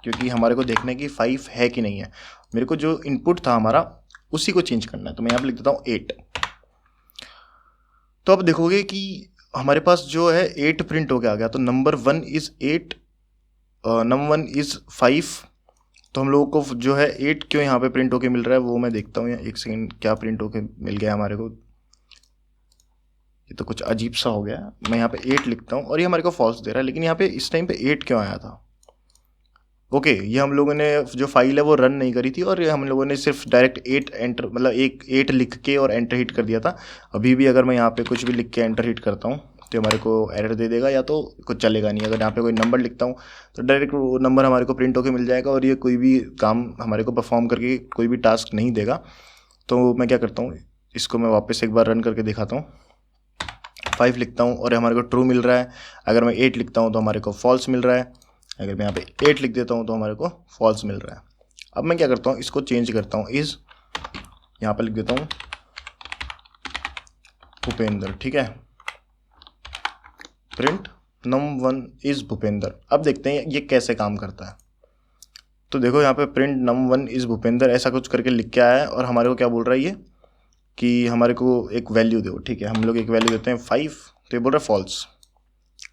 क्योंकि हमारे को देखना है कि 5 है कि नहीं है। मेरे को जो इनपुट था हमारा उसी को चेंज करना है, तो मैं यहाँ पे लिख देता हूँ 8। तो अब देखोगे कि हमारे पास जो है 8 प्रिंट होके आ गया। तो नंबर 1 इज़ 8, नंबर 1 इज़ 5। तो हम लोगों को जो है 8 क्यों यहाँ पे प्रिंट होके मिल रहा है वो मैं देखता हूँ। एक सेकेंड, क्या प्रिंट होके मिल गया हमारे को, ये तो कुछ अजीब सा हो गया। मैं यहाँ पे 8 लिखता हूँ और ये हमारे को फॉल्स दे रहा है, लेकिन यहाँ पे इस टाइम पे 8 क्यों आया था? ओके, ये हम लोगों ने जो फाइल है वो रन नहीं करी थी और हम लोगों ने सिर्फ डायरेक्ट 8 एंटर, मतलब 8 लिख के और एंटर हिट कर दिया था। अभी भी अगर मैं यहाँ पे कुछ भी लिख के एंटर हिट करता हूँ तो हमारे को एरर दे देगा या तो कुछ चलेगा नहीं। अगर यहाँ पे कोई नंबर लिखता हूँ तो डायरेक्ट वो नंबर हमारे को प्रिंट होके मिल जाएगा और ये कोई भी काम हमारे को परफॉर्म करके कोई भी टास्क नहीं देगा। तो मैं क्या करता हूँ, इसको मैं वापस एक बार रन करके दिखाता हूँ। 5 लिखता हूँ और हमारे को ट्रू मिल रहा है। अगर मैं 8 लिखता हूँ तो हमारे को फॉल्स मिल रहा है। अगर मैं यहाँ पे 8 लिख देता हूँ तो हमारे को फॉल्स मिल रहा है। अब मैं क्या करता हूँ, इसको चेंज करता हूँ, इज़ यहाँ पे लिख देता हूँ भूपेंद्र, ठीक है। Print num1 is Bhupendra. अब देखते हैं ये कैसे काम करता है। तो देखो यहाँ पे प्रिंट num1 इज़ भूपेंद्र ऐसा कुछ करके लिख के आया है और हमारे को क्या बोल रहा है ये कि हमारे को एक वैल्यू दो, ठीक है। हम लोग एक वैल्यू देते हैं 5, तो ये बोल रहा है फॉल्स,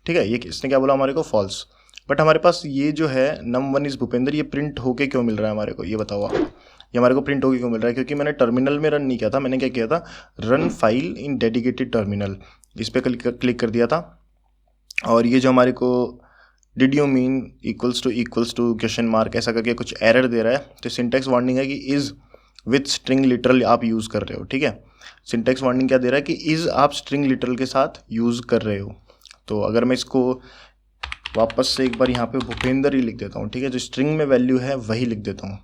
ठीक है। ये इसने क्या बोला हमारे को, फॉल्स। बट हमारे पास ये जो है num1 इज़ भूपेंद्र, ये प्रिंट होके क्यों मिल रहा है हमारे को, ये बताओ आप। ये हमारे को प्रिंट होके क्यों मिल रहा है? क्योंकि मैंने टर्मिनल में रन नहीं किया था। मैंने क्या किया था, run file in dedicated terminal, इस पर क्लिक कर दिया था। और ये जो हमारे को did you mean equals to question mark ऐसा करके कुछ एरर दे रहा है, तो सिंटैक्स वार्निंग है कि इज़ विथ स्ट्रिंग लिटरल आप यूज़ कर रहे हो, ठीक है। सिंटैक्स वार्निंग क्या दे रहा है कि इज़ आप स्ट्रिंग लिटरल के साथ यूज़ कर रहे हो। तो अगर मैं इसको वापस से एक बार यहाँ पे भूपेंद्र ही लिख देता हूँ, ठीक है, जो स्ट्रिंग में वैल्यू है वही लिख देता हूँ,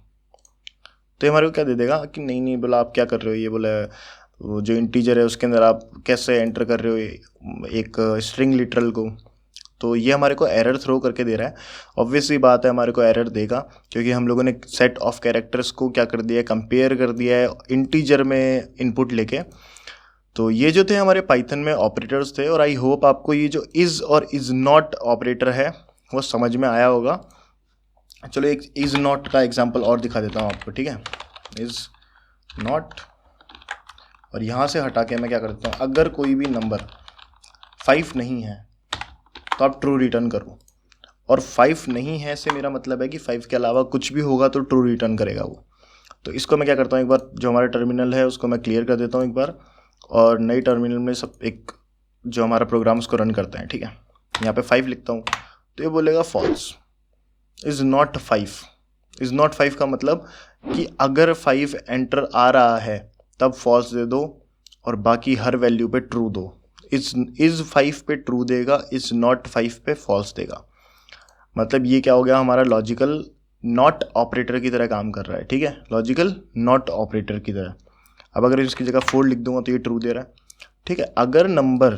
तो हमारे को क्या दे देगा कि नहीं बोला आप क्या कर रहे हो, ये बोला वो जो इंटीजर है उसके अंदर आप कैसे एंटर कर रहे हो एक स्ट्रिंग लिटरल को। तो ये हमारे को एरर थ्रो करके दे रहा है। ऑब्वियसली बात है हमारे को एरर देगा क्योंकि हम लोगों ने सेट ऑफ कैरेक्टर्स को क्या कर दिया है, कंपेयर कर दिया है इंटीजर में इनपुट लेके। तो ये जो थे हमारे पाइथन में ऑपरेटर्स थे और आई होप आपको ये जो इज़ और इज़ नॉट ऑपरेटर है वो समझ में आया होगा। चलो एक इज़ नॉट का एग्जांपल और दिखा देता हूँ आपको, ठीक है। इज़ नॉट, और यहाँ से हटा के मैं क्या करता हूँ, अगर कोई भी नंबर 5 नहीं है तो आप ट्रू रिटर्न करो। और 5 नहीं है से मेरा मतलब है कि 5 के अलावा कुछ भी होगा तो ट्रू रिटर्न करेगा वो। तो इसको मैं क्या करता हूँ, एक बार जो हमारा टर्मिनल है उसको मैं क्लियर कर देता हूँ एक बार, और नई टर्मिनल में सब एक जो हमारा प्रोग्राम उसको रन करते हैं, ठीक है। यहाँ पे 5 लिखता हूँ तो ये बोलेगा false, is not 5। Is not 5 का मतलब कि अगर 5 एंटर आ रहा है तब फॉल्स दे दो और बाकी हर वैल्यू पे ट्रू दो। इज़ 5 पे ट्रू देगा, इज़ नॉट 5 पे फॉल्स देगा। मतलब ये क्या हो गया, हमारा लॉजिकल नॉट ऑपरेटर की तरह काम कर रहा है, ठीक है, लॉजिकल नॉट ऑपरेटर की तरह। अब अगर इसकी जगह 4 लिख दूंगा तो ये ट्रू दे रहा है, ठीक है। अगर नंबर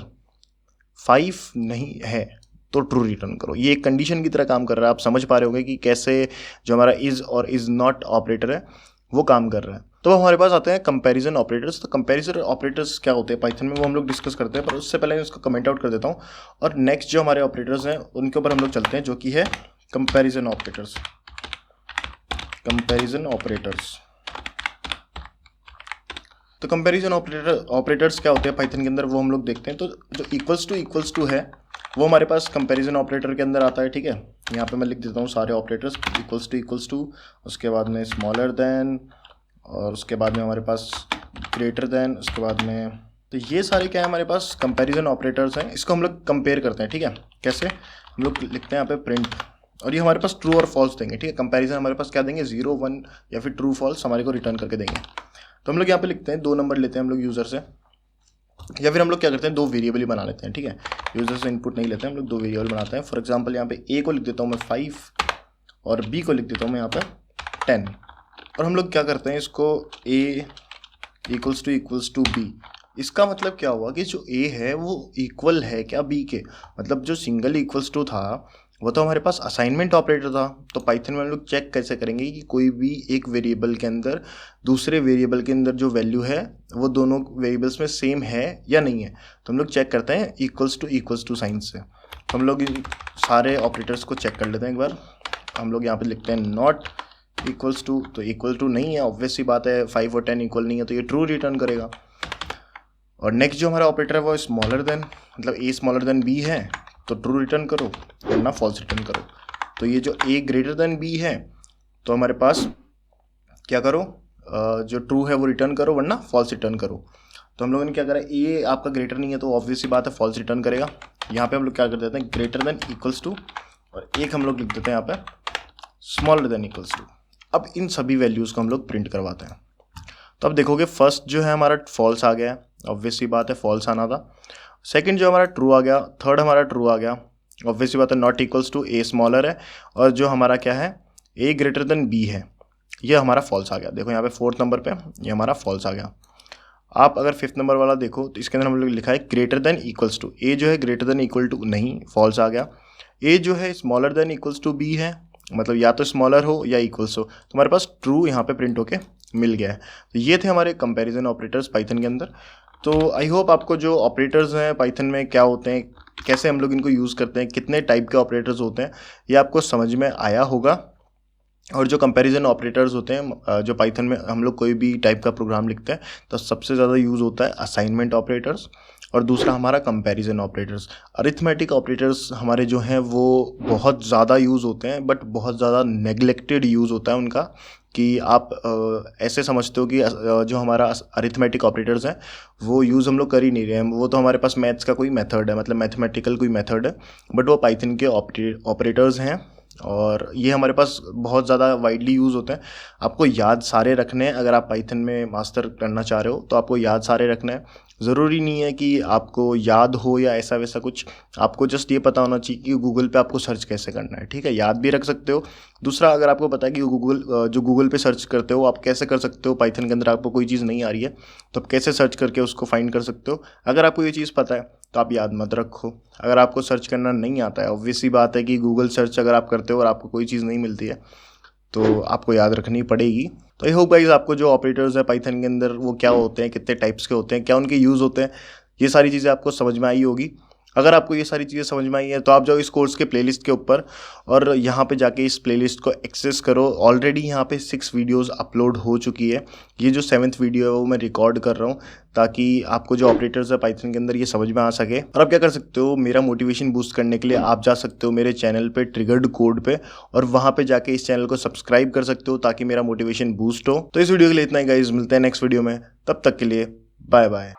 5 नहीं है तो ट्रू रिटर्न करो। ये एक कंडीशन की तरह काम कर रहा है। आप समझ पा रहे होंगे कि कैसे जो हमारा इज़ और इज़ नॉट ऑपरेटर है वो काम कर रहा है। तो हमारे पास आते हैं कंपैरिजन ऑपरेटर्स। तो कंपैरिजन ऑपरेटर्स क्या होते हैं पाइथन में वो हम लोग डिस्कस करते हैं, पर उससे पहले मैं इसको कमेंट आउट कर देता हूँ और नेक्स्ट जो हमारे ऑपरेटर्स हैं उनके ऊपर हम लोग चलते हैं, जो कि है कंपैरिजन ऑपरेटर्स। कंपैरिजन ऑपरेटर्स, तो कंपैरिजन ऑपरेटर्स क्या होते हैं पाइथन के अंदर वो हम लोग देखते हैं। तो जो इक्वल्स टू है वो हमारे पास कंपैरिजन ऑपरेटर के अंदर आता है। ठीक है, यहाँ पे मैं लिख देता हूँ सारे ऑपरेटर्स इक्वल्स टू, उसके बाद में स्मॉलर देन, और उसके बाद में हमारे पास ग्रेटर देन, उसके बाद में, तो ये सारे क्या है हमारे पास कंपैरिजन ऑपरेटर्स हैं। इसको हम लोग कंपेयर करते हैं। ठीक है, कैसे हम लोग लिखते हैं यहाँ पे प्रिंट, और ये हमारे पास ट्रू और फॉल्स देंगे। ठीक है, कंपैरिजन हमारे पास क्या देंगे 0 1 या फिर ट्रू फॉल्स हमारे को रिटर्न करके देंगे। तो हम लोग यहाँ पे लिखते हैं 2 नंबर लेते हैं हम लोग यूज़र से, या फिर हम लोग क्या करते हैं 2 वेरिएबल ही बना लेते हैं। ठीक है, यूज़र से इनपुट नहीं लेते हैं हम लोग, 2 वेरिएबल बनाते हैं। फॉर एग्जांपल यहाँ पे ए को लिख देता हूँ मैं 5 और बी को लिख देता हूँ मैं यहाँ पे 10, और हम लोग क्या करते हैं इसको ए इक्वल्स टू बी। इसका मतलब क्या हुआ कि जो ए है वो इक्वल है क्या बी के, मतलब जो सिंगल इक्वल्स टू था वो तो हमारे पास असाइनमेंट ऑपरेटर था। तो पाइथन में हम लोग चेक कैसे करेंगे कि कोई भी एक वेरिएबल के अंदर दूसरे वेरिएबल के अंदर जो वैल्यू है वो दोनों वेरिएबल्स में सेम है या नहीं है। तो हम लोग चेक करते हैं इक्वल्स टू साइन से। तो हम लोग इन सारे ऑपरेटर्स को चेक कर लेते हैं एक बार। हम लोग यहाँ पे लिखते हैं नॉट इक्वल्स टू, तो इक्वल टू नहीं है, ऑब्वियस सी बात है 5 और 10 इक्वल नहीं है, तो ये ट्रू रिटर्न करेगा। और नेक्स्ट जो हमारा ऑपरेटर है वो स्मॉलर देन, मतलब ए स्मॉलर देन बी है तो ट्रू रिटर्न करो वरना फॉल्स रिटर्न करो। तो ये जो ए ग्रेटर देन बी है तो हमारे पास क्या करो, जो ट्रू है वो रिटर्न करो वरना फॉल्स रिटर्न करो। तो हम लोगों ने क्या करा, ए आपका ग्रेटर नहीं है तो ऑब्वियस सी बात है फॉल्स रिटर्न करेगा। यहाँ पे हम लोग क्या कर देते हैं ग्रेटर देन इक्वल्स टू, और एक हम लोग लिख देते हैं यहाँ पे स्मॉलर देन इक्वल्स टू। अब इन सभी वैल्यूज़ को हम लोग प्रिंट करवाते हैं। तो अब देखोगे फर्स्ट जो है हमारा फॉल्स आ गया है, ऑब्वियस सी बात है फॉल्स आना था। सेकंड जो हमारा ट्रू आ गया, थर्ड हमारा ट्रू आ गया, ऑब्वियस सी बात है not equals to a smaller है, और जो हमारा क्या है ए ग्रेटर देन बी है, ये हमारा फॉल्स आ गया। देखो यहाँ पे 4th नंबर पे ये हमारा फॉल्स आ गया। आप अगर 5th नंबर वाला देखो तो इसके अंदर हम लोग लिखा है greater than equals to, a जो है ग्रेटर देन इक्वल टू नहीं, फॉल्स आ गया। ए जो है smaller than equals to b है, मतलब या तो स्मॉलर हो या इक्वल्स हो, तो हमारे पास ट्रू यहाँ पे प्रिंट होके मिल गया है। तो ये थे हमारे कंपैरिजन ऑपरेटर्स पाइथन के अंदर। तो आई होप आपको जो ऑपरेटर्स हैं पाइथन में क्या होते हैं, कैसे हम लोग इनको यूज़ करते हैं, कितने टाइप के ऑपरेटर्स होते हैं, ये आपको समझ में आया होगा। और जो कंपैरिजन ऑपरेटर्स होते हैं जो पाइथन में हम लोग कोई भी टाइप का प्रोग्राम लिखते हैं तो सबसे ज़्यादा यूज़ होता है असाइनमेंट ऑपरेटर्स, और दूसरा हमारा कंपैरिजन ऑपरेटर्स। अरिथमेटिक ऑपरेटर्स हमारे जो हैं वो बहुत ज़्यादा यूज़ होते हैं, बट बहुत ज़्यादा नेग्लेक्टेड यूज़ होता है उनका, कि आप ऐसे समझते हो कि जो हमारा अरिथमेटिक ऑपरेटर्स हैं वो यूज़ हम लोग कर ही नहीं रहे हैं, वो तो हमारे पास मैथ्स का कोई मेथड है, मतलब मैथमेटिकल कोई मेथड है, बट वो पाइथन के ऑपरेटर्स हैं, और ये हमारे पास बहुत ज़्यादा वाइडली यूज़ होते हैं। आपको याद सारे रखने हैं, अगर आप पाइथन में मास्टर करना चाह रहे हो तो आपको याद सारे रखना है। ज़रूरी नहीं है कि आपको याद हो या ऐसा वैसा कुछ, आपको जस्ट ये पता होना चाहिए कि गूगल पे आपको सर्च कैसे करना है। ठीक है, याद भी रख सकते हो। दूसरा, अगर आपको पता है कि गूगल पे सर्च करते हो आप कैसे कर सकते हो, पाइथन के अंदर आपको कोई चीज़ नहीं आ रही है तो आप कैसे सर्च करके उसको फाइंड कर सकते हो। अगर आपको ये चीज़ पता है तो आप याद मत रखो। अगर आपको सर्च करना नहीं आता है, ऑब्वियस सी बात है कि गूगल सर्च अगर आप करते हो और आपको कोई चीज़ नहीं मिलती है तो आपको याद रखनी पड़ेगी। तो आई होप गाइस आपको जो ऑपरेटर्स है पाइथन के अंदर वो क्या होते हैं, कितने टाइप्स के होते हैं, क्या उनके यूज़ होते हैं, ये सारी चीज़ें आपको समझ में आई होगी। अगर आपको ये सारी चीज़ें समझ में आई है तो आप जाओ इस कोर्स के प्लेलिस्ट के ऊपर और यहाँ पे जाके इस प्लेलिस्ट को एक्सेस करो। ऑलरेडी यहाँ पे 6 वीडियोस अपलोड हो चुकी है। ये जो 7th वीडियो है वो मैं रिकॉर्ड कर रहा हूँ ताकि आपको जो ऑपरेटर्स है पाइथन के अंदर ये समझ में आ सके। और आप क्या कर सकते हो, मेरा मोटिवेशन बूस्ट करने के लिए आप जा सकते हो मेरे चैनल पे ट्रिगर्ड कोड पे, और वहाँ पे जाके इस चैनल को सब्सक्राइब कर सकते हो ताकि मेरा मोटिवेशन बूस्ट हो। तो इस वीडियो के लिए इतना ही गाइस, मिलते हैं नेक्स्ट वीडियो में, तब तक के लिए बाय बाय।